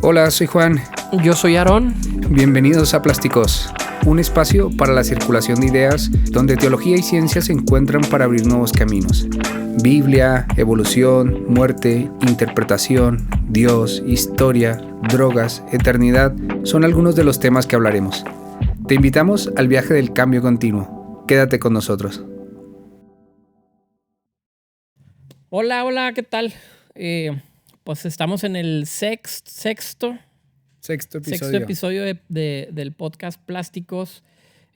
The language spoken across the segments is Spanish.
Hola, soy Juan. Yo soy Aarón. Bienvenidos a Plásticos, un espacio para la circulación de ideas donde teología y ciencia se encuentran para abrir nuevos caminos. Biblia, evolución, muerte, interpretación, Dios, historia, drogas, eternidad son algunos de los temas que hablaremos. Te invitamos al viaje del cambio continuo. Quédate con nosotros. Hola, ¿qué tal? Pues estamos en el sexto episodio del podcast Plásticos.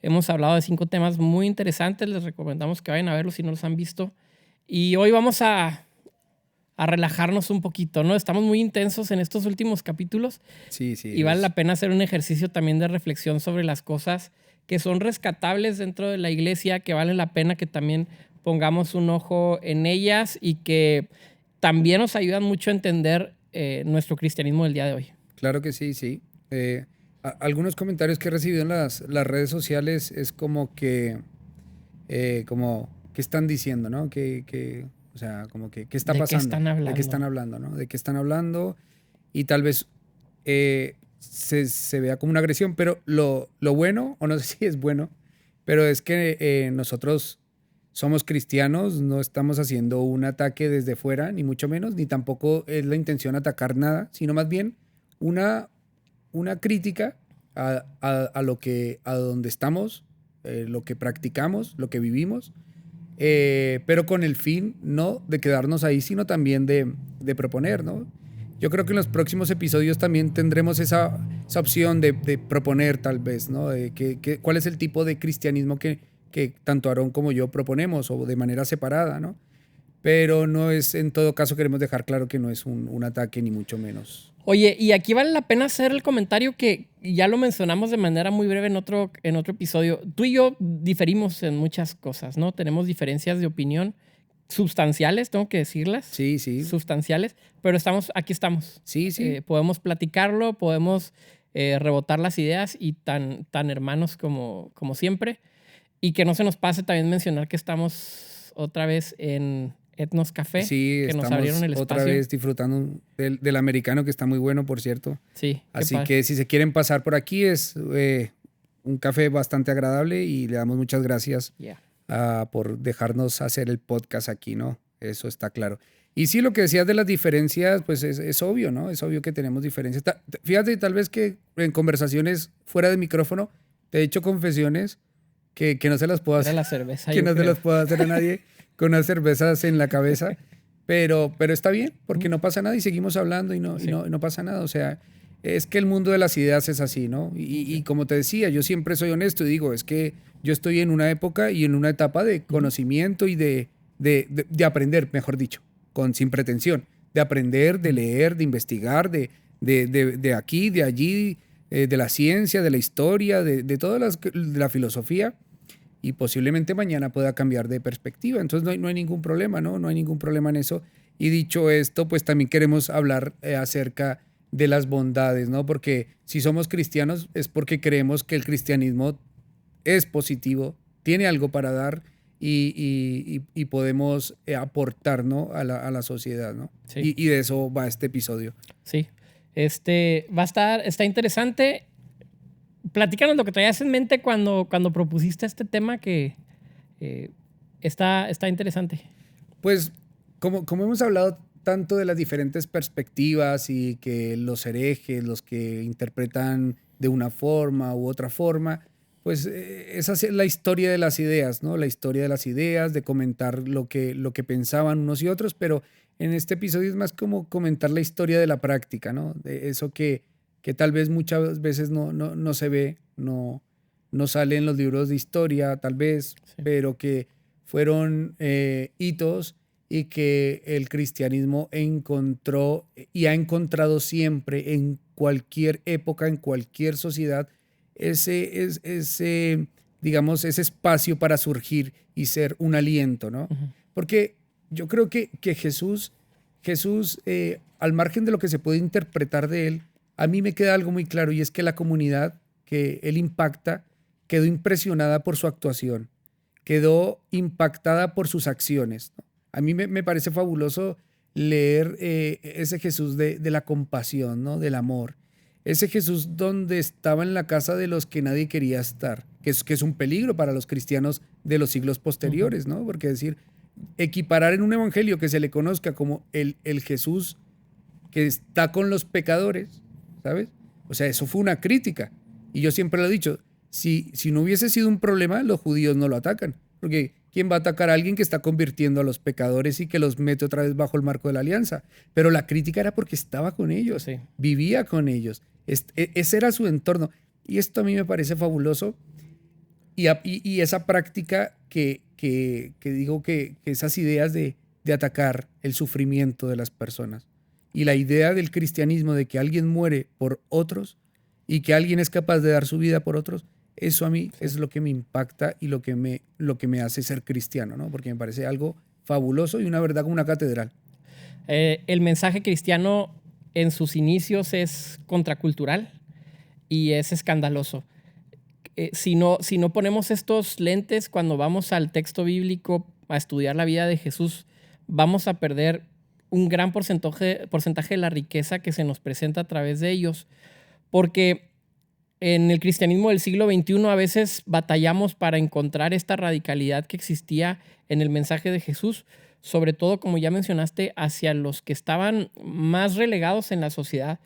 Hemos hablado de 5 temas muy interesantes. Les recomendamos que vayan a verlos si no los han visto. Y hoy vamos a relajarnos un poquito, ¿no? Estamos muy intensos en estos últimos capítulos. Sí. Y vale la pena hacer un ejercicio también de reflexión sobre las cosas que son rescatables dentro de la iglesia, que vale la pena que también pongamos un ojo en ellas y que también nos ayudan mucho a entender nuestro cristianismo del día de hoy. Claro que sí. Algunos comentarios que he recibido en las redes sociales es como que están diciendo, ¿no? O sea, como que ¿qué está pasando? ¿De qué están hablando, no? ¿De qué están hablando? Y tal vez se vea como una agresión, pero lo bueno, o no sé si es bueno, pero es que nosotros somos cristianos, no estamos haciendo un ataque desde fuera, ni mucho menos, ni tampoco es la intención atacar nada, sino más bien una crítica a donde estamos, lo que practicamos, lo que vivimos, pero con el fin no de quedarnos ahí, sino también de proponer, ¿no? Yo creo que en los próximos episodios también tendremos esa opción de proponer tal vez, ¿no? ¿Cuál es el tipo de cristianismo que tanto Aarón como yo proponemos, o de manera separada, ¿no? Pero no es, en todo caso, queremos dejar claro que no es un ataque, ni mucho menos. Oye, y aquí vale la pena hacer el comentario que ya lo mencionamos de manera muy breve en otro episodio. Tú y yo diferimos en muchas cosas, ¿no? Tenemos diferencias de opinión sustanciales, tengo que decirlas. Sí. Sustanciales, pero aquí estamos. Sí. Podemos platicarlo, podemos rebotar las ideas y tan hermanos como siempre. Y que no se nos pase también mencionar que estamos otra vez en Etnos Café, sí, que nos abrieron el espacio. Otra vez disfrutando del americano, que está muy bueno, por cierto. Sí, así que si se quieren pasar por aquí, es un café bastante agradable y le damos muchas gracias por dejarnos hacer el podcast aquí, ¿no? Eso está claro. Y sí, lo que decías de las diferencias, pues es obvio, ¿no? Es obvio que tenemos diferencias. Fíjate, tal vez que en conversaciones fuera de micrófono te he hecho confesiones que no se las puedo hacer. La cerveza, que no se las puedo hacer a nadie con unas cervezas en la cabeza. Pero está bien, porque no pasa nada y seguimos hablando y no pasa nada. O sea, es que el mundo de las ideas es así, ¿no? Y como te decía, yo siempre soy honesto y digo, es que yo estoy en una época y en una etapa de conocimiento y de aprender, mejor dicho, sin pretensión, de aprender, de leer, de investigar, de aquí, de allí, de la ciencia, de la historia, de la filosofía, y posiblemente mañana pueda cambiar de perspectiva. Entonces no hay ningún problema, ¿no? No hay ningún problema en eso. Y dicho esto, pues también queremos hablar acerca de las bondades, ¿no? Porque si somos cristianos es porque creemos que el cristianismo es positivo, tiene algo para dar y podemos aportar, ¿no? a la sociedad, ¿no? Sí. Y de eso va este episodio. Sí. Está interesante. Platícanos lo que traías en mente cuando propusiste este tema, que está interesante. Pues como hemos hablado tanto de las diferentes perspectivas y que los herejes, los que interpretan de una forma u otra forma, pues esa es la historia de las ideas, ¿no? La historia de las ideas, de comentar lo que pensaban unos y otros, pero en este episodio es más como comentar la historia de la práctica, ¿no? De eso que tal vez muchas veces no se ve, no sale en los libros de historia, tal vez, sí, pero que fueron hitos y que el cristianismo encontró y ha encontrado siempre en cualquier época, en cualquier sociedad, ese espacio para surgir y ser un aliento, ¿no? Uh-huh. Porque yo creo que Jesús, al margen de lo que se puede interpretar de él, a mí me queda algo muy claro, y es que la comunidad que él impacta quedó impresionada por su actuación, quedó impactada por sus acciones, ¿no? A mí me parece fabuloso leer ese Jesús de la compasión, ¿no? Del amor. Ese Jesús donde estaba en la casa de los que nadie quería estar, que es un peligro para los cristianos de los siglos posteriores, ¿no? Porque decir, equiparar en un evangelio que se le conozca como el Jesús que está con los pecadores, ¿sabes? O sea, eso fue una crítica. Y yo siempre lo he dicho, si no hubiese sido un problema, los judíos no lo atacan. Porque ¿quién va a atacar a alguien que está convirtiendo a los pecadores y que los mete otra vez bajo el marco de la alianza? Pero la crítica era porque estaba con ellos, Sí. vivía con ellos. Ese era su entorno. Y esto a mí me parece fabuloso. Y esa práctica que digo que esas ideas de atacar el sufrimiento de las personas y la idea del cristianismo de que alguien muere por otros y que alguien es capaz de dar su vida por otros, eso a mí es lo que me impacta y lo que me hace ser cristiano, ¿no? Porque me parece algo fabuloso y una verdad como una catedral. El mensaje cristiano en sus inicios es contracultural y es escandaloso. Si no ponemos estos lentes cuando vamos al texto bíblico a estudiar la vida de Jesús, vamos a perder un gran porcentaje de la riqueza que se nos presenta a través de ellos. Porque en el cristianismo del siglo XXI a veces batallamos para encontrar esta radicalidad que existía en el mensaje de Jesús, sobre todo, como ya mencionaste, hacia los que estaban más relegados en la sociedad.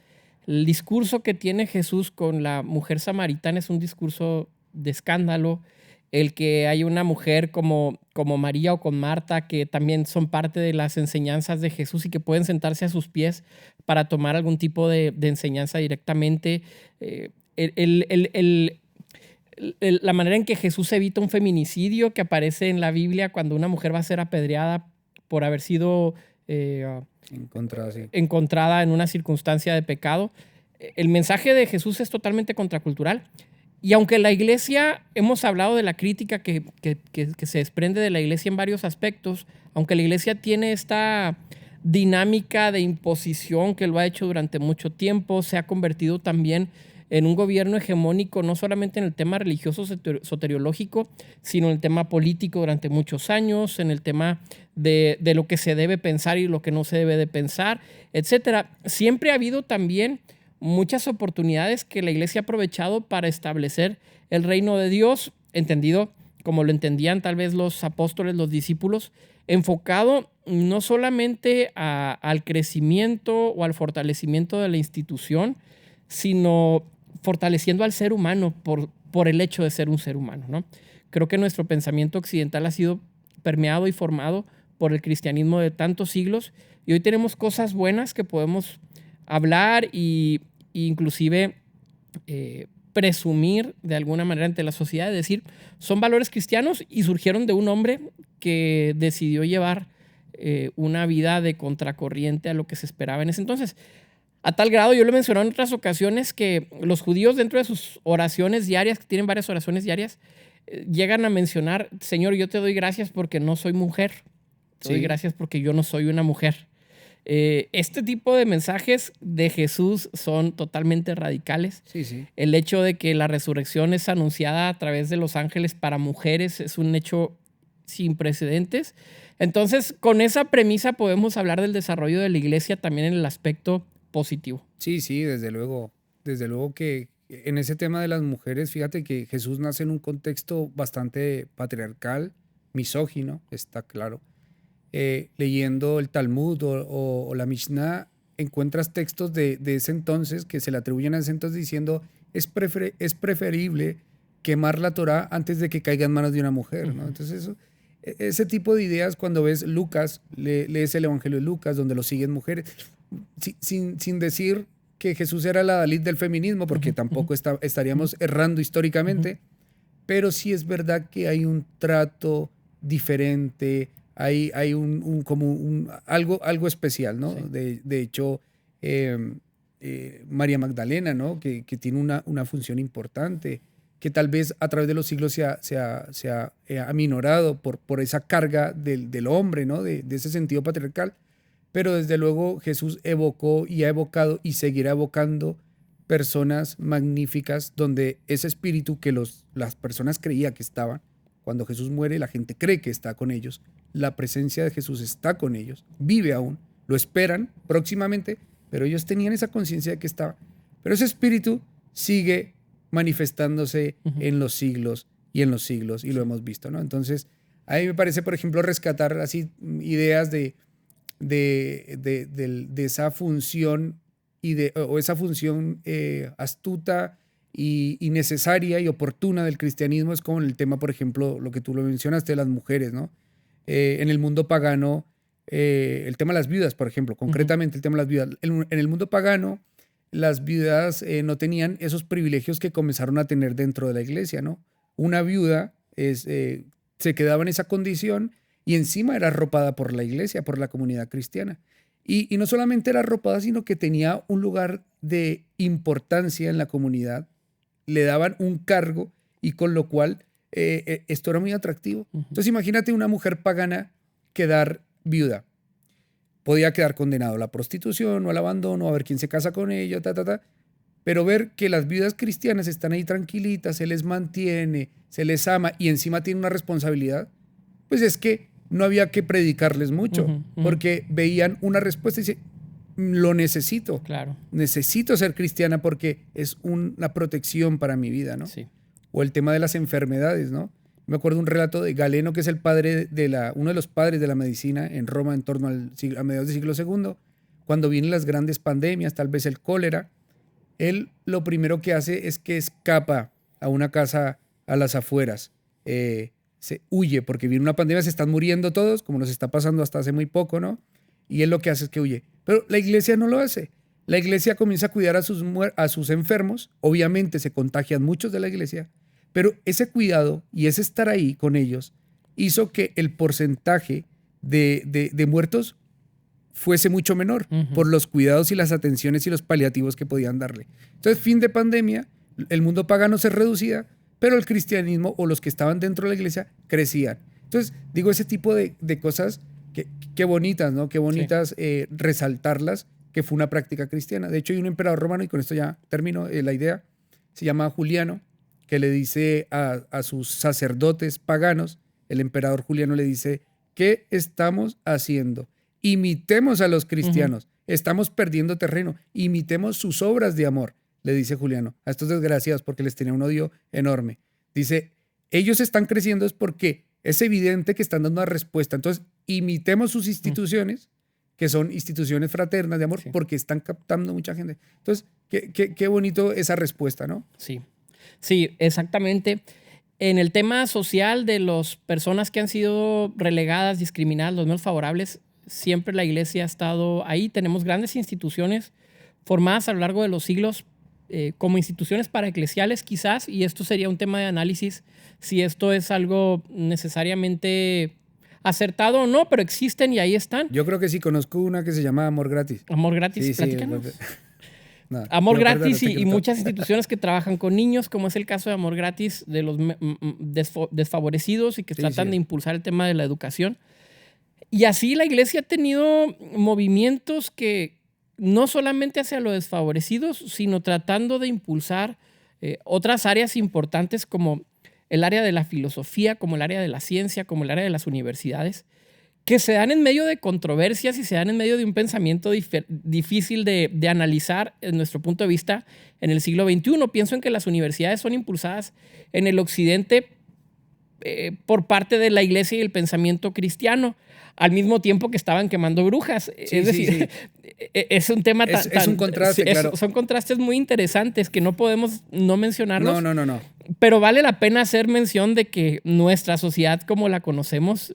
El discurso que tiene Jesús con la mujer samaritana es un discurso de escándalo. El que hay una mujer como María o con Marta, que también son parte de las enseñanzas de Jesús y que pueden sentarse a sus pies para tomar algún tipo de enseñanza directamente. La manera en que Jesús evita un feminicidio que aparece en la Biblia cuando una mujer va a ser apedreada por haber sido encontrada en una circunstancia de pecado. El mensaje de Jesús es totalmente contracultural. Y aunque la iglesia, hemos hablado de la crítica que se desprende de la iglesia en varios aspectos, aunque la iglesia tiene esta dinámica de imposición que lo ha hecho durante mucho tiempo, se ha convertido también en un gobierno hegemónico, no solamente en el tema religioso soteriológico, sino en el tema político durante muchos años, en el tema de lo que se debe pensar y lo que no se debe de pensar, etc. Siempre ha habido también muchas oportunidades que la iglesia ha aprovechado para establecer el reino de Dios, entendido como lo entendían tal vez los apóstoles, los discípulos, enfocado no solamente al crecimiento o al fortalecimiento de la institución, sino fortaleciendo al ser humano por el hecho de ser un ser humano, ¿no? Creo que nuestro pensamiento occidental ha sido permeado y formado por el cristianismo de tantos siglos y hoy tenemos cosas buenas que podemos hablar e inclusive presumir de alguna manera ante la sociedad, es decir, son valores cristianos y surgieron de un hombre que decidió llevar una vida de contracorriente a lo que se esperaba en ese entonces. A tal grado, yo lo he mencionado en otras ocasiones, que los judíos dentro de sus oraciones diarias, que tienen varias oraciones diarias, llegan a mencionar: Señor, yo te doy gracias porque no soy mujer. Te doy gracias porque yo no soy una mujer. Este tipo de mensajes de Jesús son totalmente radicales. Sí. El hecho de que la resurrección es anunciada a través de los ángeles para mujeres es un hecho sin precedentes. Entonces, con esa premisa podemos hablar del desarrollo de la iglesia también en el aspecto positivo. Sí, desde luego que en ese tema de las mujeres, fíjate que Jesús nace en un contexto bastante patriarcal, misógino, está claro. Leyendo el Talmud o la Mishnah, encuentras textos de ese entonces que se le atribuyen a ese entonces diciendo es preferible quemar la Torá antes de que caiga en manos de una mujer, ¿no? Entonces ese tipo de ideas, cuando ves Lucas, lees el Evangelio de Lucas, donde lo siguen mujeres, sin decir que Jesús era la Dalit del feminismo, porque tampoco estaríamos errando históricamente, pero sí es verdad que hay un trato diferente, hay algo especial, ¿no? Sí. De hecho, María Magdalena, ¿no? Que tiene una función importante, que tal vez a través de los siglos se ha aminorado por esa carga del hombre, ¿no? De ese sentido patriarcal. Pero desde luego Jesús evocó y ha evocado y seguirá evocando personas magníficas donde ese espíritu que las personas creían que estaban, cuando Jesús muere la gente cree que está con ellos, la presencia de Jesús está con ellos, vive aún, lo esperan próximamente, pero ellos tenían esa conciencia de que estaba. Pero ese espíritu sigue manifestándose en los siglos y en los siglos, y lo hemos visto, ¿no? Entonces, a mí me parece, por ejemplo, rescatar así ideas de esa función o esa función astuta y necesaria y oportuna del cristianismo. Es como en el tema, por ejemplo, lo que tú lo mencionaste, de las mujeres, ¿no? En el mundo pagano, el tema de las viudas, por ejemplo, concretamente el tema de las viudas. En el mundo pagano, las viudas no tenían esos privilegios que comenzaron a tener dentro de la iglesia, ¿no? Una viuda se quedaba en esa condición y encima era arropada por la iglesia, por la comunidad cristiana. Y no solamente era arropada, sino que tenía un lugar de importancia en la comunidad. Le daban un cargo y con lo cual esto era muy atractivo. Entonces imagínate una mujer pagana quedar viuda. Podía quedar condenado a la prostitución o al abandono, a ver quién se casa con ella, pero ver que las viudas cristianas están ahí tranquilitas, se les mantiene, se les ama y encima tienen una responsabilidad, pues es que no había que predicarles mucho, porque veían una respuesta y dicen, lo necesito. Claro. Necesito ser cristiana porque es una protección para mi vida, ¿no? Sí. O el tema de las enfermedades, ¿no? Me acuerdo un relato de Galeno, que es el padre uno de los padres de la medicina en Roma en torno a mediados del siglo II, cuando vienen las grandes pandemias, tal vez el cólera. Él lo primero que hace es que escapa a una casa a las afueras. Se huye porque viene una pandemia, se están muriendo todos, como nos está pasando hasta hace muy poco, ¿no? Y él lo que hace es que huye. Pero la iglesia no lo hace. La iglesia comienza a cuidar a sus enfermos. Obviamente se contagian muchos de la iglesia, pero ese cuidado y ese estar ahí con ellos hizo que el porcentaje de muertos fuese mucho menor por los cuidados y las atenciones y los paliativos que podían darle. Entonces, fin de pandemia, el mundo pagano se reducía, pero el cristianismo o los que estaban dentro de la iglesia crecían. Entonces, digo, ese tipo de cosas, qué bonitas, ¿no? Qué bonitas resaltarlas, que fue una práctica cristiana. De hecho, hay un emperador romano, y con esto ya termino la idea, se llama Juliano, que le dice a sus sacerdotes paganos, el emperador Juliano le dice, ¿qué estamos haciendo? Imitemos a los cristianos, estamos perdiendo terreno, imitemos sus obras de amor, le dice Juliano a estos desgraciados, porque les tenía un odio enorme. Dice, ellos están creciendo es porque es evidente que están dando una respuesta, entonces imitemos sus instituciones, que son instituciones fraternas de amor, porque están captando mucha gente. Entonces, qué bonito esa respuesta, ¿no? Sí, exactamente. En el tema social de las personas que han sido relegadas, discriminadas, los menos favorables, siempre la iglesia ha estado ahí. Tenemos grandes instituciones formadas a lo largo de los siglos como instituciones paraeclesiales quizás, y esto sería un tema de análisis si esto es algo necesariamente acertado o no, pero existen y ahí están. Yo creo que sí, conozco una que se llama Amor Gratis. Amor Gratis, platícanos. Sí, no, Amor Gratis y muchas instituciones que trabajan con niños, como es el caso de Amor Gratis, de los desfavorecidos y que tratan de impulsar el tema de la educación. Y así la iglesia ha tenido movimientos que no solamente hacia los desfavorecidos, sino tratando de impulsar otras áreas importantes como el área de la filosofía, como el área de la ciencia, como el área de las universidades, que se dan en medio de controversias y se dan en medio de un pensamiento difícil de analizar en nuestro punto de vista en el siglo XXI. Pienso en que las universidades son impulsadas en el occidente por parte de la iglesia y el pensamiento cristiano, al mismo tiempo que estaban quemando brujas. Es decir, es un tema tan... Es un contraste, claro. Son contrastes muy interesantes que no podemos no mencionarlos. No. Pero vale la pena hacer mención de que nuestra sociedad como la conocemos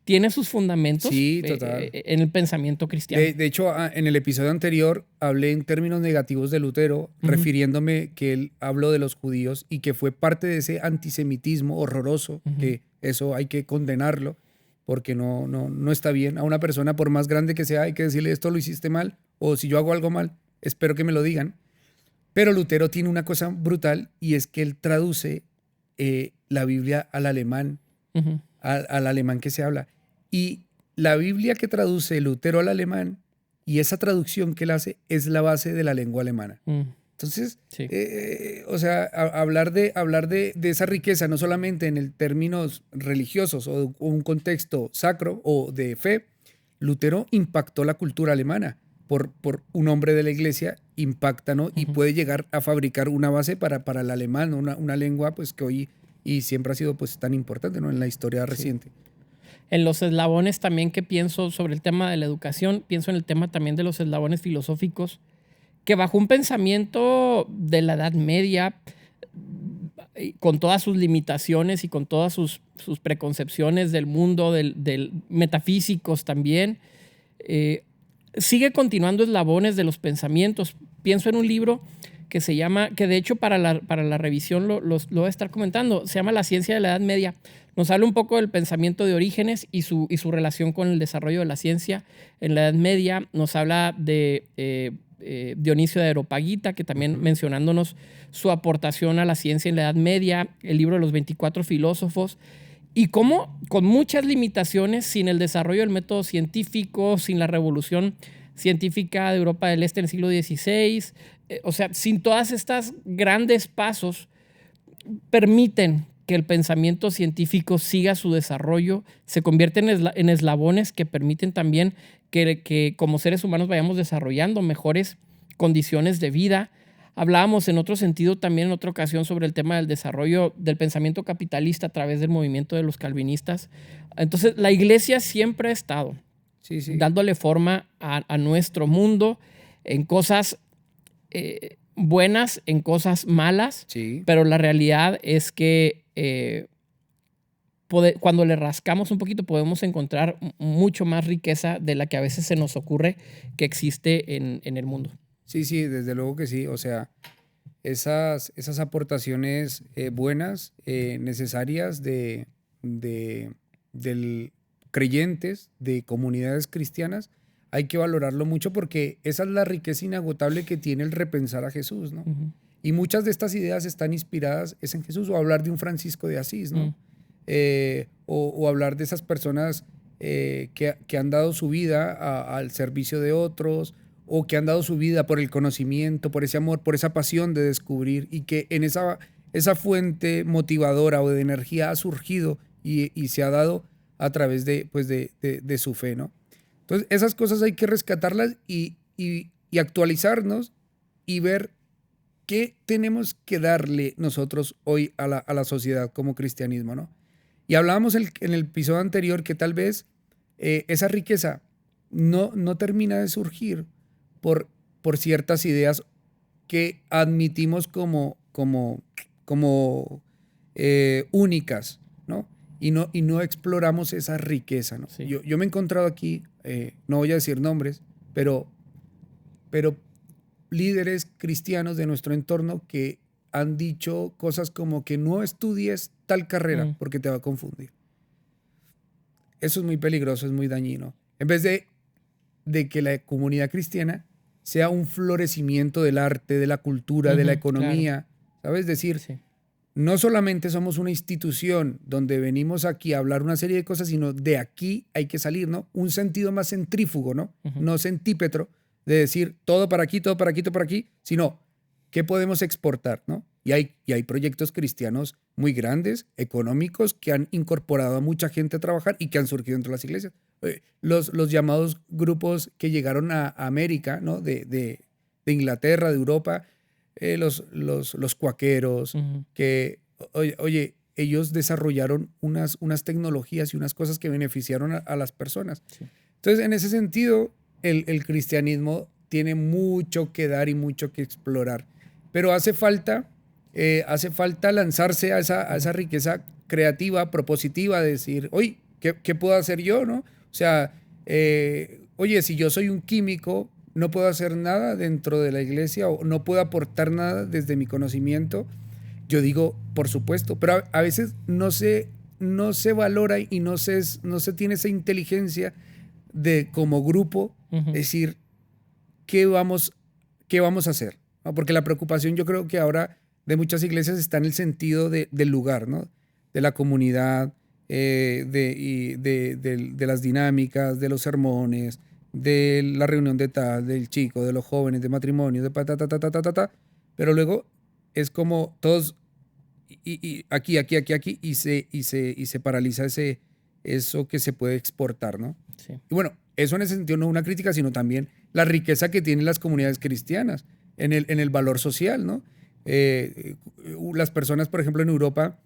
tiene sus fundamentos en el pensamiento cristiano. De hecho, en el episodio anterior hablé en términos negativos de Lutero, refiriéndome que él habló de los judíos y que fue parte de ese antisemitismo horroroso, que eso hay que condenarlo, porque no está bien. A una persona, por más grande que sea, hay que decirle esto lo hiciste mal, o si yo hago algo mal, espero que me lo digan. Pero Lutero tiene una cosa brutal, y es que él traduce la Biblia al alemán, al alemán que se habla. Y la Biblia que traduce Lutero al alemán, y esa traducción que él hace, es la base de la lengua alemana. Entonces, o sea, hablar de esa riqueza, no solamente en términos religiosos o un contexto sacro o de fe, Lutero impactó la cultura alemana. Por un hombre de la iglesia impacta, ¿no? Y puede llegar a fabricar una base para el alemán, ¿no? Una lengua pues que hoy y siempre ha sido pues tan importante, ¿no? En la historia reciente. En los eslabones también que pienso sobre el tema de la educación, pienso en el tema también de los eslabones filosóficos, que bajo un pensamiento de la Edad Media, con todas sus limitaciones y con todas sus preconcepciones del mundo, del metafísicos también, sigue continuando eslabones de los pensamientos. Pienso en un libro que se llama, que de hecho para la revisión lo voy a estar comentando, se llama La ciencia de la Edad Media. Nos habla un poco del pensamiento de Orígenes y su relación con el desarrollo de la ciencia en la Edad Media. Nos habla de Dionisio de Areopagita, que también mencionándonos su aportación a la ciencia en la Edad Media, el libro de los 24 filósofos, y cómo con muchas limitaciones, sin el desarrollo del método científico, sin la revolución científica de Europa del Este en el siglo XVI, o sea, sin todas estas grandes pasos, permiten que el pensamiento científico siga su desarrollo, se convierten en eslabones que permiten también que como seres humanos vayamos desarrollando mejores condiciones de vida. Hablábamos en otro sentido también en otra ocasión sobre el tema del desarrollo del pensamiento capitalista a través del movimiento de los calvinistas. Entonces, la iglesia siempre ha estado dándole forma a nuestro mundo en cosas buenas, en cosas malas, pero la realidad es que cuando le rascamos un poquito podemos encontrar mucho más riqueza de la que a veces se nos ocurre que existe en el mundo. Sí, desde luego que sí. O sea, esas aportaciones buenas, necesarias de creyentes, de comunidades cristianas, hay que valorarlo mucho porque esa es la riqueza inagotable que tiene el repensar a Jesús, ¿no? Y muchas de estas ideas están inspiradas en Jesús, o hablar de un Francisco de Asís, ¿no? O hablar de esas personas que han dado su vida al servicio de otros, o que han dado su vida por el conocimiento, por ese amor, por esa pasión de descubrir, y que en esa fuente motivadora o de energía ha surgido y se ha dado a través de su fe, ¿no? Entonces, esas cosas hay que rescatarlas y actualizarnos y ver qué tenemos que darle nosotros hoy a la sociedad como cristianismo, ¿no? Y hablábamos en el episodio anterior que tal vez esa riqueza no termina de surgir por ciertas ideas que admitimos como únicas, ¿no? Y no exploramos esa riqueza, ¿no? Sí. Yo me he encontrado aquí, no voy a decir nombres, pero líderes cristianos de nuestro entorno que han dicho cosas como que no estudies tal carrera porque te va a confundir. Eso es muy peligroso, es muy dañino. En vez de que la comunidad cristiana sea un florecimiento del arte, de la cultura, de la economía, claro. ¿Sabes? Decir, no solamente somos una institución donde venimos aquí a hablar una serie de cosas, sino de aquí hay que salir, ¿no? Un sentido más centrífugo, ¿no? No centípetro, de decir todo para aquí, todo para aquí, todo para aquí, sino qué podemos exportar, ¿no? Y hay proyectos cristianos muy grandes, económicos, que han incorporado a mucha gente a trabajar y que han surgido entre las iglesias. Los llamados grupos que llegaron a América, ¿no? de Inglaterra, de Europa, los cuaqueros, que, oye, ellos desarrollaron unas tecnologías y unas cosas que beneficiaron a las personas. Sí. Entonces, en ese sentido, el cristianismo tiene mucho que dar y mucho que explorar. Pero hace falta lanzarse a esa riqueza creativa, propositiva, de decir, oye, ¿qué puedo hacer yo, no? O sea, oye, si yo soy un químico, no puedo hacer nada dentro de la iglesia o no puedo aportar nada desde mi conocimiento. Yo digo, por supuesto, pero a veces no se valora y no se tiene esa inteligencia de como grupo decir qué vamos a hacer, ¿no? Porque la preocupación yo creo que ahora de muchas iglesias está en el sentido del lugar, ¿no? De la comunidad, de las dinámicas, de los sermones, de la reunión de tal, del chico, de los jóvenes, de matrimonios, de pero luego es como todos y aquí y se paraliza eso que se puede exportar, ¿no? Sí. Y bueno, eso en ese sentido no es una crítica, sino también la riqueza que tienen las comunidades cristianas en el valor social, ¿no? Las personas, por ejemplo, en Europa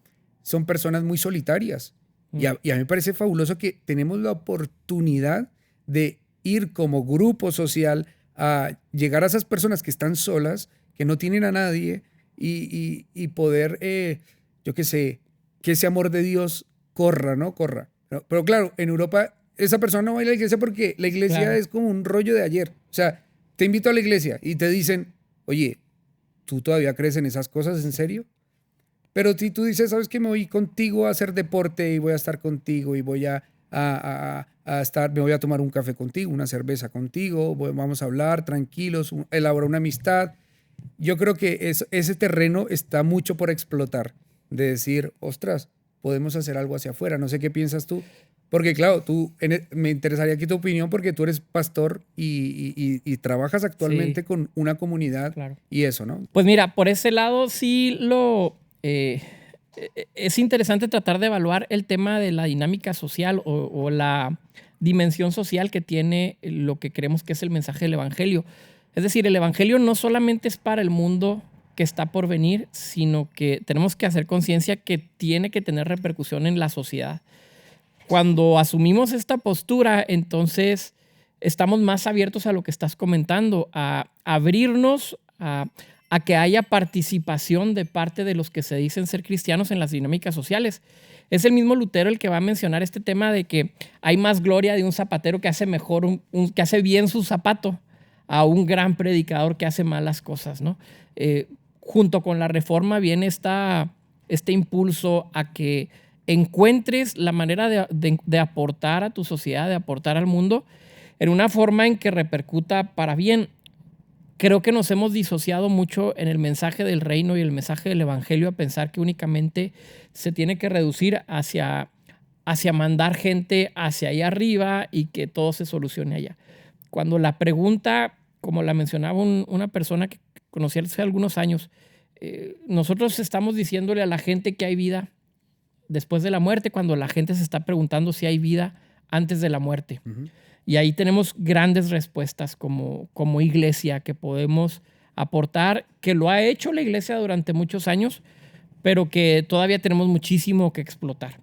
son personas muy solitarias. Y a mí me parece fabuloso que tenemos la oportunidad de ir como grupo social a llegar a esas personas que están solas, que no tienen a nadie, y poder, yo qué sé, que ese amor de Dios corra, ¿no? Corra. Pero claro, en Europa esa persona no va a ir a la iglesia porque la iglesia claro. Es como un rollo de ayer. O sea, te invito a la iglesia y te dicen, oye, ¿tú todavía crees en esas cosas? ¿En serio? Pero si tú dices, ¿sabes qué? Me voy contigo a hacer deporte y voy a estar contigo y voy a estar, me voy a tomar un café contigo, una cerveza contigo, vamos a hablar tranquilos, elaborar una amistad. Yo creo que ese terreno está mucho por explotar, de decir, ostras, podemos hacer algo hacia afuera. No sé qué piensas tú. Porque claro, me interesaría aquí tu opinión porque tú eres pastor y trabajas actualmente sí. Con una comunidad claro. Y eso, ¿no? Pues mira, por ese lado sí es interesante tratar de evaluar el tema de la dinámica social o la dimensión social que tiene lo que creemos que es el mensaje del evangelio. Es decir, el evangelio no solamente es para el mundo que está por venir, sino que tenemos que hacer conciencia que tiene que tener repercusión en la sociedad. Cuando asumimos esta postura, entonces estamos más abiertos a lo que estás comentando, a abrirnos a que haya participación de parte de los que se dicen ser cristianos en las dinámicas sociales. Es el mismo Lutero el que va a mencionar este tema de que hay más gloria de un zapatero que hace mejor, que hace bien su zapato, a un gran predicador que hace malas cosas, ¿no? Junto con la reforma viene este impulso a que encuentres la manera de aportar a tu sociedad, de aportar al mundo, en una forma en que repercuta para bien. Creo que nos hemos disociado mucho en el mensaje del reino y el mensaje del evangelio a pensar que únicamente se tiene que reducir hacia mandar gente hacia allá arriba y que todo se solucione allá. Cuando la pregunta, como la mencionaba una persona que conocí hace algunos años, nosotros estamos diciéndole a la gente que hay vida después de la muerte, cuando la gente se está preguntando si hay vida antes de la muerte. Uh-huh. Y ahí tenemos grandes respuestas como iglesia que podemos aportar, que lo ha hecho la iglesia durante muchos años, pero que todavía tenemos muchísimo que explotar.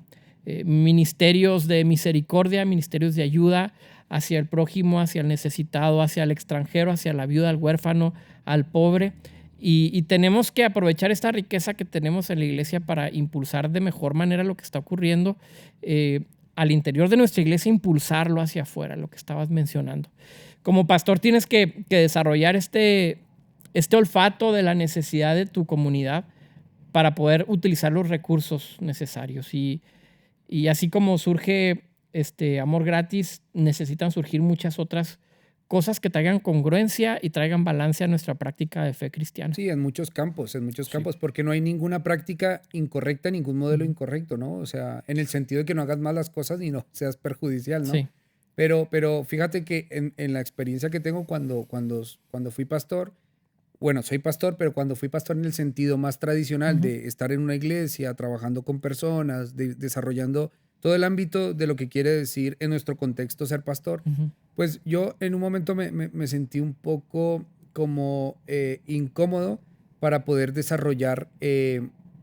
Ministerios de misericordia, ministerios de ayuda hacia el prójimo, hacia el necesitado, hacia el extranjero, hacia la viuda, al huérfano, al pobre. Y tenemos que aprovechar esta riqueza que tenemos en la iglesia para impulsar de mejor manera lo que está ocurriendo al interior de nuestra iglesia, impulsarlo hacia afuera, lo que estabas mencionando. Como pastor tienes que desarrollar este olfato de la necesidad de tu comunidad para poder utilizar los recursos necesarios. Y así como surge amor gratis, necesitan surgir muchas otras cosas que traigan congruencia y traigan balance a nuestra práctica de fe cristiana. Sí, en muchos campos, porque no hay ninguna práctica incorrecta, ningún modelo incorrecto, ¿no? O sea, en el sentido de que no hagas malas cosas y no seas perjudicial, ¿no? Sí. Pero fíjate que en la experiencia que tengo cuando fui pastor, bueno, soy pastor, pero cuando fui pastor en el sentido más tradicional uh-huh. de estar en una iglesia, trabajando con personas, desarrollando todo el ámbito de lo que quiere decir en nuestro contexto ser pastor, uh-huh. pues yo en un momento me sentí un poco como incómodo para poder desarrollar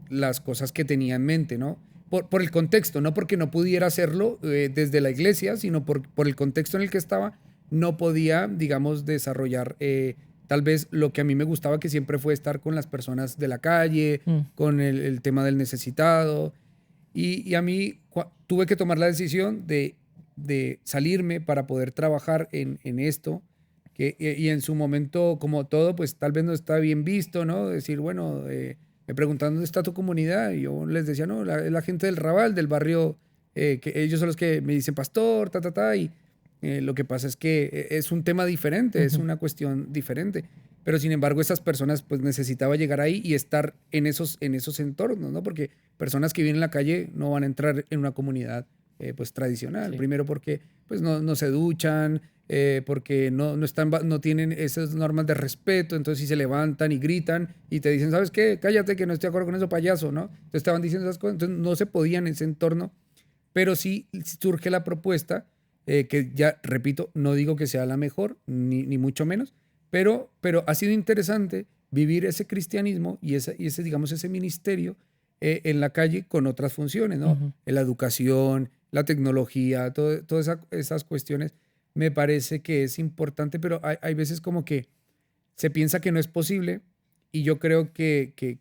las cosas que tenía en mente, ¿no? Por el contexto, no porque no pudiera hacerlo desde la iglesia, sino por el contexto en el que estaba, no podía, digamos, desarrollar tal vez lo que a mí me gustaba, que siempre fue estar con las personas de la calle, con el tema del necesitado. Y a mí tuve que tomar la decisión de salirme para poder trabajar en esto, y en su momento, como todo, pues tal vez no está bien visto, ¿no? Decir, bueno, me preguntan dónde está tu comunidad, y yo les decía, no, la gente del Raval, del barrio, que ellos son los que me dicen pastor, y lo que pasa es que es un tema diferente, uh-huh. es una cuestión diferente. Pero sin embargo, esas personas pues necesitaba llegar ahí y estar en esos entornos, ¿no? Porque personas que viven en la calle no van a entrar en una comunidad pues tradicional. Sí. Primero porque pues no se duchan, porque no tienen esas normas de respeto, entonces si se levantan y gritan y te dicen, ¿sabes qué? Cállate que no estoy de acuerdo con eso, payaso, ¿no? Entonces estaban diciendo esas cosas, entonces no se podía en ese entorno, pero sí surge la propuesta que ya, repito, no digo que sea la mejor, ni mucho menos, pero ha sido interesante vivir ese cristianismo y ese digamos, ese ministerio en la calle con otras funciones, ¿no? Ujú. La educación, la tecnología, todas esas cuestiones, me parece que es importante, pero hay veces como que se piensa que no es posible y yo creo que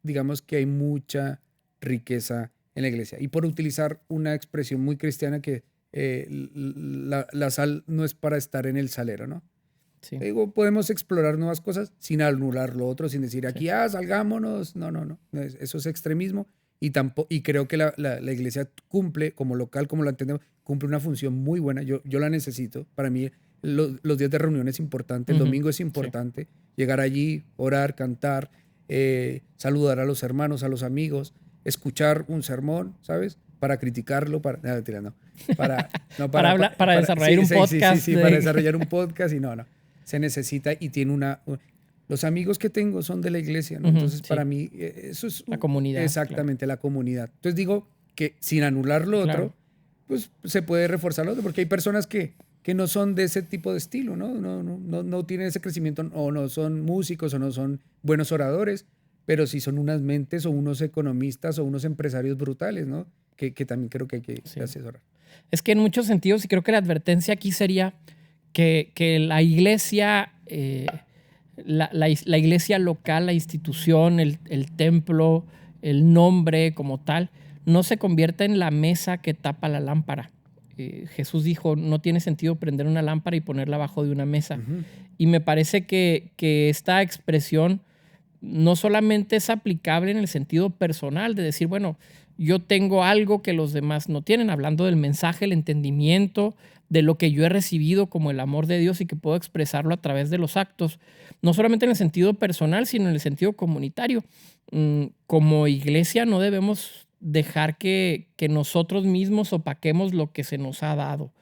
digamos que hay mucha riqueza en la iglesia. Y por utilizar una expresión muy cristiana que la sal no es para estar en el salero, ¿no? Sí. Digo, podemos explorar nuevas cosas sin anular lo otro, sin decir aquí, Sí. salgámonos. No. Eso es extremismo y creo que la iglesia cumple, como local, como la entendemos, cumple una función muy buena. Yo la necesito. Para mí, los días de reunión es importante, el Ujú. domingo es Sí. importante. Llegar allí, orar, cantar, saludar a los hermanos, a los amigos, escuchar un sermón, ¿sabes? Para criticarlo, para Para desarrollar un podcast. Sí, para desarrollar un podcast y no. Se necesita y tiene los amigos que tengo son de la iglesia, ¿no? Ujú, Entonces, sí. para mí, eso es La comunidad. exactamente la comunidad. Entonces, digo que sin anular lo Claro. otro, pues se puede reforzar lo otro, porque hay personas que no son de ese tipo de estilo, ¿no? No tienen ese crecimiento, o no son músicos, o no son buenos oradores, pero sí son unas mentes, o unos economistas, o unos empresarios brutales, ¿no? Que también creo que hay que Sí. asesorar. Es que en muchos sentidos, y creo que la advertencia aquí sería que la iglesia, la iglesia local, la institución, el templo, el nombre como tal, no se convierta en la mesa que tapa la lámpara. Jesús dijo, no tiene sentido prender una lámpara y ponerla abajo de una mesa. Ujú. Y me parece que esta expresión no solamente es aplicable en el sentido personal, de decir, bueno, yo tengo algo que los demás no tienen, hablando del mensaje, el entendimiento, de lo que yo he recibido como el amor de Dios y que puedo expresarlo a través de los actos, no solamente en el sentido personal, sino en el sentido comunitario. Como iglesia no debemos dejar que nosotros mismos opaquemos lo que se nos ha dado.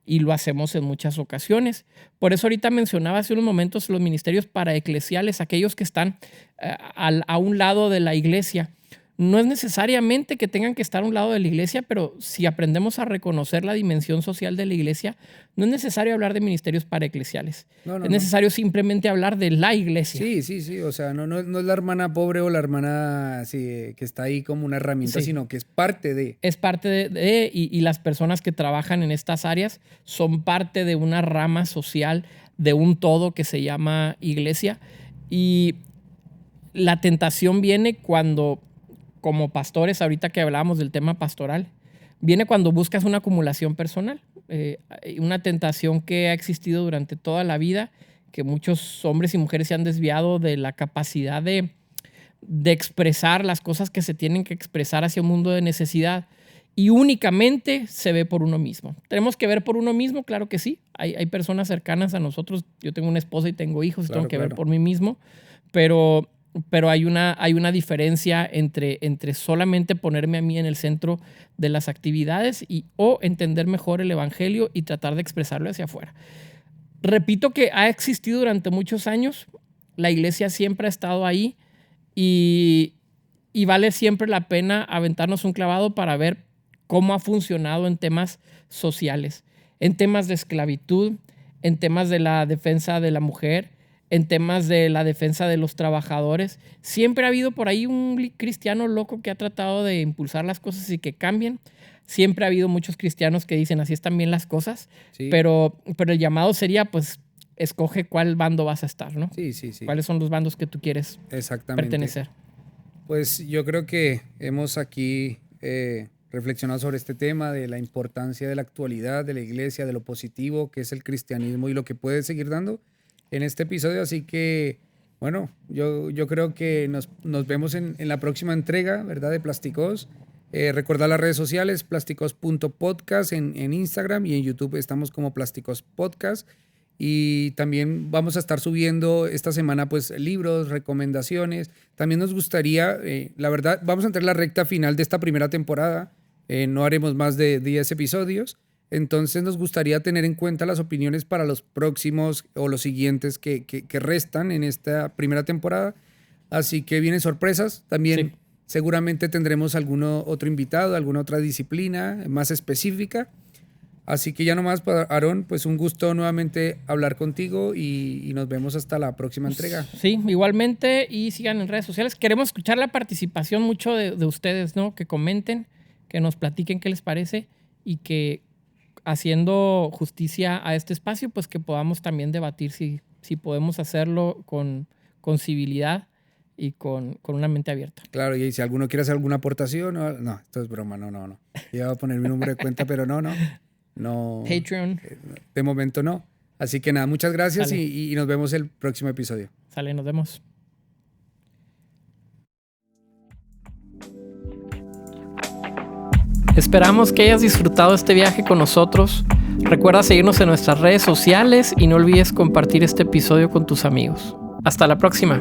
Y lo hacemos en muchas ocasiones. Por eso ahorita mencionaba hace unos momentos los ministerios paraeclesiales, aquellos que están a un lado de la iglesia. No es necesariamente que tengan que estar a un lado de la iglesia, pero si aprendemos a reconocer la dimensión social de la iglesia, no es necesario hablar de ministerios paraeclesiales. No. Es necesario simplemente hablar de la iglesia. Sí. O sea, no es la hermana pobre o la hermana así, que está ahí como una herramienta, Sí. sino que es parte de. Es parte y las personas que trabajan en estas áreas son parte de una rama social, de un todo que se llama iglesia. Y la tentación viene cuando, como pastores, ahorita que hablábamos del tema pastoral, viene cuando buscas una acumulación personal. Una tentación que ha existido durante toda la vida, que muchos hombres y mujeres se han desviado de la capacidad de expresar las cosas que se tienen que expresar hacia un mundo de necesidad, y únicamente se ve por uno mismo. ¿Tenemos que ver por uno mismo? Claro que sí. Hay personas cercanas a nosotros. Yo tengo una esposa y tengo hijos, Claro, tengo que claro. ver por mí mismo, pero hay una diferencia entre solamente ponerme a mí en el centro de las actividades o entender mejor el evangelio y tratar de expresarlo hacia afuera. Repito que ha existido durante muchos años. La iglesia siempre ha estado ahí y vale siempre la pena aventarnos un clavado para ver cómo ha funcionado en temas sociales, en temas de esclavitud, en temas de la defensa de la mujer, en temas de la defensa de los trabajadores. Siempre ha habido por ahí un cristiano loco que ha tratado de impulsar las cosas y que cambien. Siempre ha habido muchos cristianos que dicen así están bien las cosas, Sí. pero el llamado sería, pues, escoge cuál bando vas a estar, ¿no? Sí. ¿Cuáles son los bandos que tú quieres pertenecer? Pues yo creo que hemos aquí reflexionado sobre este tema de la importancia de la actualidad, de la iglesia, de lo positivo que es el cristianismo y lo que puede seguir dando en este episodio. Así que, bueno, yo creo que nos vemos en la próxima entrega, ¿verdad? De Plásticos. Recordar las redes sociales, plásticos.podcast en Instagram, y en YouTube estamos como Plásticos Podcast. Y también vamos a estar subiendo esta semana pues libros, recomendaciones. También nos gustaría, la verdad, vamos a entrar en la recta final de esta primera temporada. No haremos más de 10 episodios. Entonces nos gustaría tener en cuenta las opiniones para los próximos o los siguientes que restan en esta primera temporada. Así que vienen sorpresas. También Sí. seguramente tendremos algún otro invitado, alguna otra disciplina más específica. Así que ya nomás, Aarón, pues un gusto nuevamente hablar contigo y nos vemos hasta la próxima entrega. Sí, igualmente, y sigan en redes sociales. Queremos escuchar la participación mucho de ustedes, ¿no? Que comenten, que nos platiquen qué les parece y que haciendo justicia a este espacio, pues que podamos también debatir si podemos hacerlo con civilidad y con una mente abierta. Claro, y si alguno quiere hacer alguna aportación, no, esto es broma, no. Ya voy a poner mi número de cuenta, pero no. Patreon. De momento no. Así que nada, muchas gracias y nos vemos el próximo episodio. Sale, nos vemos. Esperamos que hayas disfrutado este viaje con nosotros. Recuerda seguirnos en nuestras redes sociales y no olvides compartir este episodio con tus amigos. Hasta la próxima.